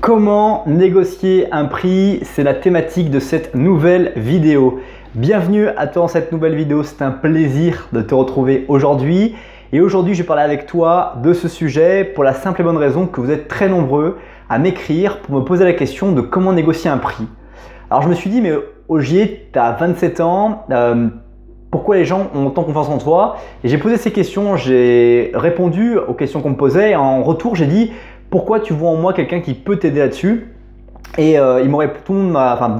Comment négocier un prix? C'est la thématique de cette nouvelle vidéo. Bienvenue à toi dans cette nouvelle vidéo, c'est un plaisir de te retrouver aujourd'hui. Et aujourd'hui, je vais parler avec toi de ce sujet pour la simple et bonne raison que vous êtes très nombreux à m'écrire pour me poser la question de comment négocier un prix. Alors je me suis dit, mais Ogier, tu as 27 ans, pourquoi les gens ont autant confiance en toi? Et j'ai posé ces questions, j'ai répondu aux questions qu'on me posait et en retour, j'ai dit pourquoi tu vois en moi quelqu'un qui peut t'aider là-dessus? Et de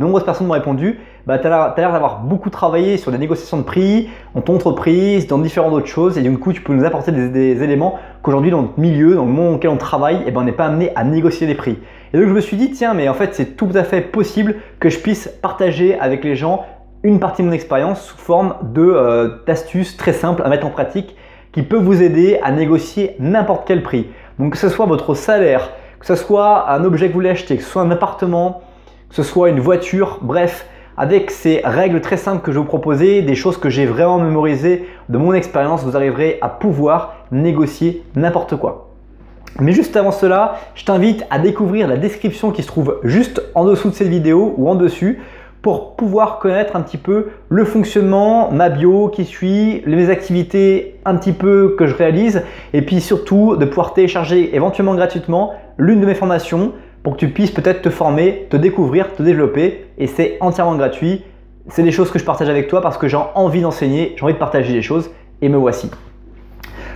nombreuses personnes m'ont répondu, tu as l'air d'avoir beaucoup travaillé sur des négociations de prix, dans ton entreprise, dans différentes autres choses et du coup tu peux nous apporter des éléments qu'aujourd'hui dans notre milieu, dans le monde dans lequel on travaille, on n'est pas amené à négocier les prix. Et donc je me suis dit tiens mais en fait c'est tout à fait possible que je puisse partager avec les gens une partie de mon expérience sous forme d'astuces très simples à mettre en pratique qui peuvent vous aider à négocier n'importe quel prix. Donc que ce soit votre salaire, que ce soit un objet que vous voulez acheter, que ce soit un appartement, que ce soit une voiture, bref, avec ces règles très simples que je vais vous proposer, des choses que j'ai vraiment mémorisées de mon expérience, vous arriverez à pouvoir négocier n'importe quoi. Mais juste avant cela, je t'invite à découvrir la description qui se trouve juste en dessous de cette vidéo ou en dessus pour pouvoir connaître un petit peu le fonctionnement, ma bio, qui suis, mes activités un petit peu que je réalise et puis surtout de pouvoir télécharger éventuellement gratuitement l'une de mes formations pour que tu puisses peut-être te former, te découvrir, te développer et c'est entièrement gratuit. C'est des choses que je partage avec toi parce que j'ai envie d'enseigner, j'ai envie de partager les choses et me voici.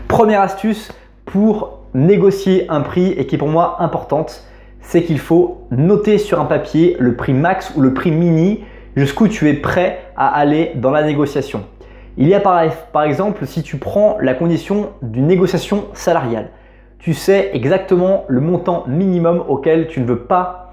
Première astuce pour négocier un prix et qui est pour moi importante, c'est qu'il faut noter sur un papier le prix max ou le prix mini jusqu'où tu es prêt à aller dans la négociation. Il y a par exemple, si tu prends la condition d'une négociation salariale, tu sais exactement le montant minimum auquel tu ne veux pas,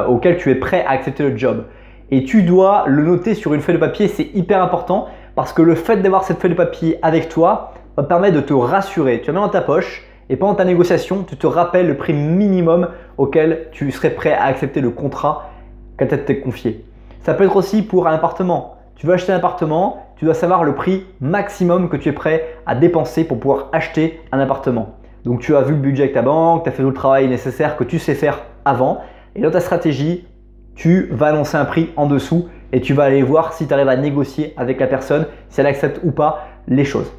auquel tu es prêt à accepter le job. Et tu dois le noter sur une feuille de papier, c'est hyper important parce que le fait d'avoir cette feuille de papier avec toi va te permettre de te rassurer. Tu la mets dans ta poche. Et pendant ta négociation, tu te rappelles le prix minimum auquel tu serais prêt à accepter le contrat qu'elle t'a confié. Ça peut être aussi pour un appartement. Tu veux acheter un appartement, tu dois savoir le prix maximum que tu es prêt à dépenser pour pouvoir acheter un appartement. Donc tu as vu le budget avec ta banque, tu as fait tout le travail nécessaire que tu sais faire avant. Et dans ta stratégie, tu vas annoncer un prix en dessous et tu vas aller voir si tu arrives à négocier avec la personne, si elle accepte ou pas les choses.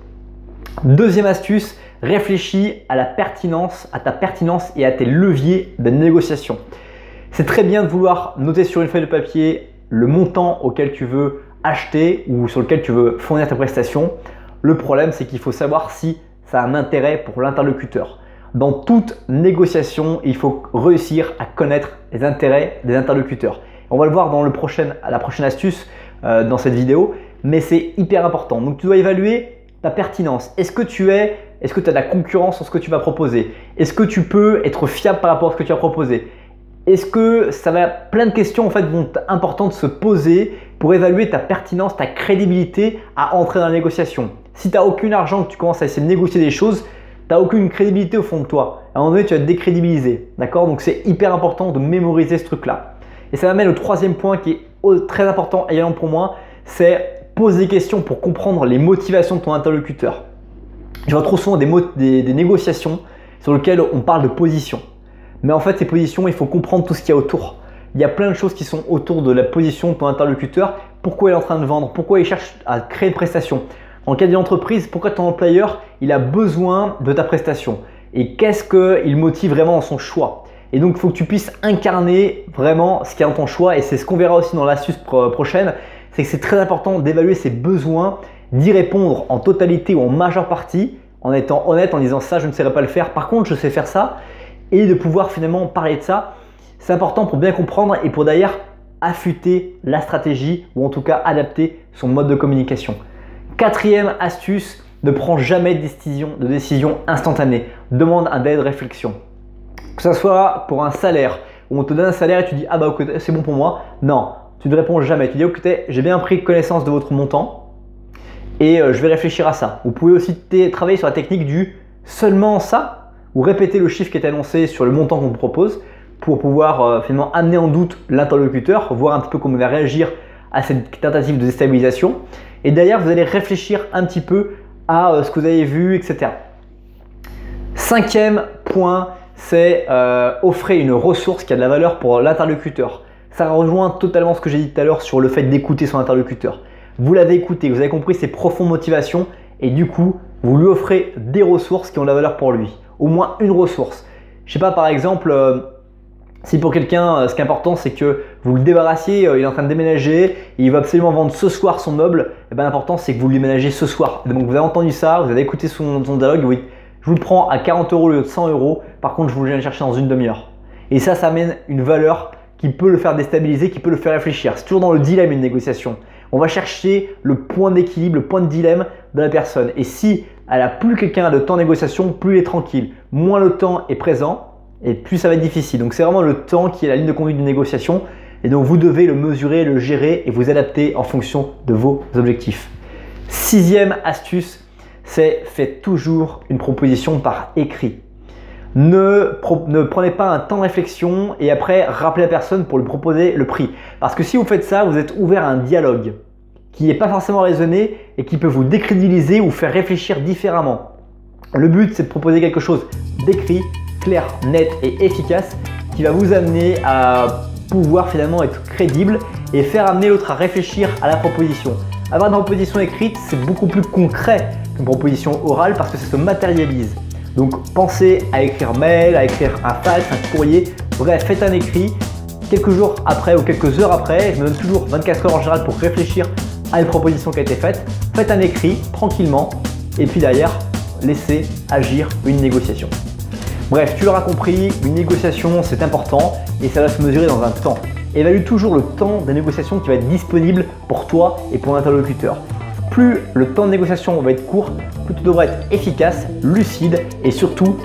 Deuxième astuce, réfléchis à la pertinence, à ta pertinence et à tes leviers de négociation. C'est très bien de vouloir noter sur une feuille de papier le montant auquel tu veux acheter ou sur lequel tu veux fournir tes prestations. Le problème, c'est qu'il faut savoir si ça a un intérêt pour l'interlocuteur. Dans toute négociation, il faut réussir à connaître les intérêts des interlocuteurs. On va le voir dans la prochaine astuce dans cette vidéo, mais c'est hyper important. Donc tu dois évaluer ta pertinence. Est-ce que tu as de la concurrence sur ce que tu vas proposer? Est-ce que tu peux être fiable par rapport à ce que tu vas proposer? Est-ce que ça va, plein de questions en fait vont être importantes de se poser pour évaluer ta pertinence, ta crédibilité à entrer dans la négociation. Si tu n'as aucun argent, que tu commences à essayer de négocier des choses, tu n'as aucune crédibilité au fond de toi. À un moment donné, tu vas te décrédibiliser. D'accord? Donc c'est hyper important de mémoriser ce truc-là. Et ça m'amène au troisième point qui est très important également pour moi, c'est pose des questions pour comprendre les motivations de ton interlocuteur. Je vois trop souvent des négociations sur lesquelles on parle de position. Mais en fait, ces positions, il faut comprendre tout ce qu'il y a autour. Il y a plein de choses qui sont autour de la position de ton interlocuteur. Pourquoi il est en train de vendre? Pourquoi il cherche à créer une prestation? En cas d'entreprise, pourquoi ton employeur il a besoin de ta prestation? Et qu'est-ce qu'il motive vraiment dans son choix? Et donc, il faut que tu puisses incarner vraiment ce qu'il y a dans ton choix. Et c'est ce qu'on verra aussi dans l'astuce prochaine. C'est que c'est très important d'évaluer ses besoins, d'y répondre en totalité ou en majeure partie, en étant honnête, en disant ça, je ne saurais pas le faire, par contre, je sais faire ça, et de pouvoir finalement parler de ça. C'est important pour bien comprendre et pour d'ailleurs affûter la stratégie ou en tout cas adapter son mode de communication. Quatrième astuce, ne prends jamais de décision instantanée. Demande un délai de réflexion. Que ce soit pour un salaire, où on te donne un salaire et tu dis « Ah bah ok, c'est bon pour moi ». Non. Tu ne réponds jamais. Tu dis écoutez, j'ai bien pris connaissance de votre montant et je vais réfléchir à ça. Vous pouvez aussi travailler sur la technique du seulement ça ou répéter le chiffre qui est annoncé sur le montant qu'on vous propose pour pouvoir finalement amener en doute l'interlocuteur, voir un petit peu comment il va réagir à cette tentative de déstabilisation. Et derrière, vous allez réfléchir un petit peu à ce que vous avez vu, etc. Cinquième point, c'est offrir une ressource qui a de la valeur pour l'interlocuteur. Ça rejoint totalement ce que j'ai dit tout à l'heure sur le fait d'écouter son interlocuteur. Vous l'avez écouté, vous avez compris ses profondes motivations et du coup, vous lui offrez des ressources qui ont de la valeur pour lui. Au moins une ressource. Je sais pas, par exemple, si pour quelqu'un, ce qui est important, c'est que vous le débarrassiez, il est en train de déménager, et il va absolument vendre ce soir son meuble, et bien l'important, c'est que vous le déménagez ce soir. Et donc, vous avez entendu ça, vous avez écouté son dialogue, vous dites, je vous le prends à 40 € au lieu de 100 €, par contre, je vous le viens le chercher dans une demi-heure. Et ça amène une valeur qui peut le faire déstabiliser, qui peut le faire réfléchir. C'est toujours dans le dilemme une négociation. On va chercher le point d'équilibre, le point de dilemme de la personne. Et si elle a plus quelqu'un de temps de négociation, plus il est tranquille. Moins le temps est présent et plus ça va être difficile. Donc c'est vraiment le temps qui est la ligne de conduite d'une négociation. Et donc vous devez le mesurer, le gérer et vous adapter en fonction de vos objectifs. 6e astuce, c'est faites toujours une proposition par écrit. Ne prenez pas un temps de réflexion et après rappelez la personne pour lui proposer le prix. Parce que si vous faites ça, vous êtes ouvert à un dialogue qui n'est pas forcément raisonné et qui peut vous décrédibiliser ou faire réfléchir différemment. Le but, c'est de proposer quelque chose d'écrit, clair, net et efficace qui va vous amener à pouvoir finalement être crédible et faire amener l'autre à réfléchir à la proposition. Avoir une proposition écrite, c'est beaucoup plus concret qu'une proposition orale parce que ça se matérialise. Donc pensez à écrire mail, à écrire un fax, un courrier, bref, faites un écrit. Quelques jours après ou quelques heures après, je me donne toujours 24 heures en général pour réfléchir à une proposition qui a été faite. Faites un écrit tranquillement et puis derrière, laissez agir une négociation. Bref, tu l'auras compris, une négociation c'est important et ça va se mesurer dans un temps. Évalue toujours le temps de négociation qui va être disponible pour toi et pour l'interlocuteur. Plus le temps de négociation va être court, plus tu devras être efficace, lucide et surtout,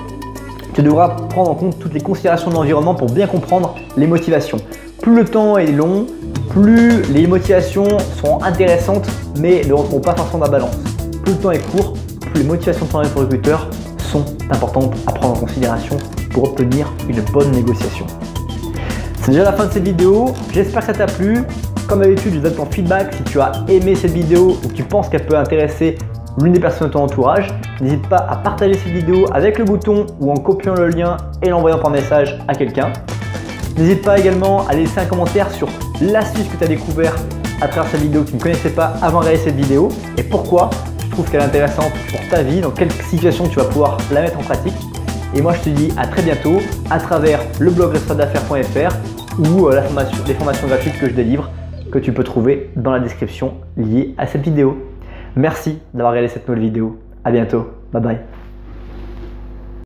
tu devras prendre en compte toutes les considérations de l'environnement pour bien comprendre les motivations. Plus le temps est long, plus les motivations seront intéressantes mais ne rentreront pas forcément dans la balance. Plus le temps est court, plus les motivations de ton interlocuteur sont importantes à prendre en considération pour obtenir une bonne négociation. C'est déjà la fin de cette vidéo, j'espère que ça t'a plu. Comme d'habitude, je donne ton feedback si tu as aimé cette vidéo ou que tu penses qu'elle peut intéresser l'une des personnes de ton entourage. N'hésite pas à partager cette vidéo avec le bouton ou en copiant le lien et l'envoyant par message à quelqu'un. N'hésite pas également à laisser un commentaire sur l'astuce que tu as découvert à travers cette vidéo que tu ne connaissais pas avant de regarder cette vidéo et pourquoi tu trouves qu'elle est intéressante pour ta vie, dans quelle situation tu vas pouvoir la mettre en pratique. Et moi je te dis à très bientôt à travers le blog responsablesdaffaires.fr ou les formations gratuites que je délivre que tu peux trouver dans la description liée à cette vidéo. Merci d'avoir regardé cette nouvelle vidéo. À bientôt. Bye bye.